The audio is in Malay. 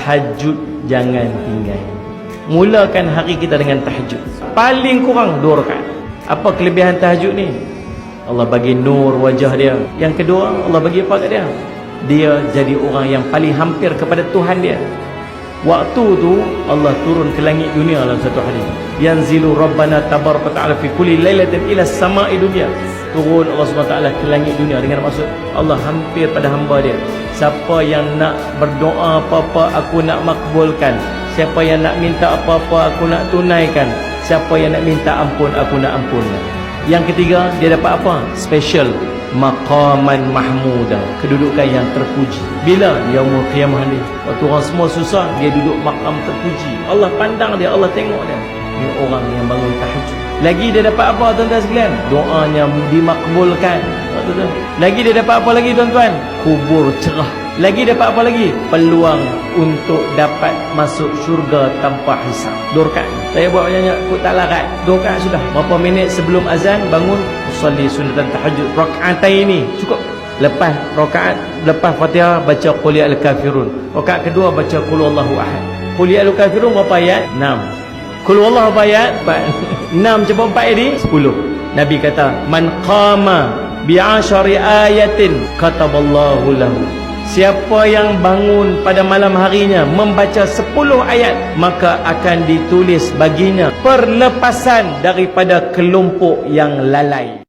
tahajud jangan tinggal. Mulakan hari kita dengan tahajud. Paling kurang 2 rakaat. Apa kelebihan tahajud ni? Allah bagi nur wajah dia. Yang kedua, Allah bagi apa kat dia? Dia jadi orang yang paling hampir kepada Tuhan dia. Waktu tu Allah turun ke langit dunia dalam satu hari. Yanzilu Rabbana tabaraka ta'ala fi kulli lailatin ila samai dunia. Turun Allah SWT ke langit dunia dengan maksud Allah hampir pada hamba dia. Siapa yang nak berdoa apa-apa aku nak makbulkan. Siapa yang nak minta apa-apa aku nak tunaikan. Siapa yang nak minta ampun aku nak ampunkan. Yang ketiga, dia dapat apa? Special maqaman mahmuda, kedudukan yang terpuji. Bila? Yaumul qiyamah ni. Waktu orang semua susah, dia duduk maqam terpuji. Allah pandang dia, Allah tengok dia. Ni orang yang bangun tahajud. Lagi dia dapat apa tuan-tuan sekalian? Doanya dimakbulkan. Lagi dia dapat apa lagi tuan-tuan? Kubur cerah. Lagi dapat apa lagi? Peluang untuk dapat masuk syurga tanpa hisab. 2 rakaat. Saya buat banyak aku tak larat. 2 rakaat sudah. Berapa minit sebelum azan bangun usolli sunatan tahajud rakaatain ini cukup. Lepas rakaat, lepas Fatihah baca qul ya al-kafirun. Rakaat kedua baca qul huwallahu ahad. Qul ya al-kafirun berapa ayat? 6. Qul huwallahu ayat 4. 6 coba 4 ini 10. Nabi kata man qama bi 'ashari ayatin kataballahu lahu. Siapa yang bangun pada malam harinya membaca 10 ayat, maka akan ditulis baginya perlepasan daripada kelompok yang lalai.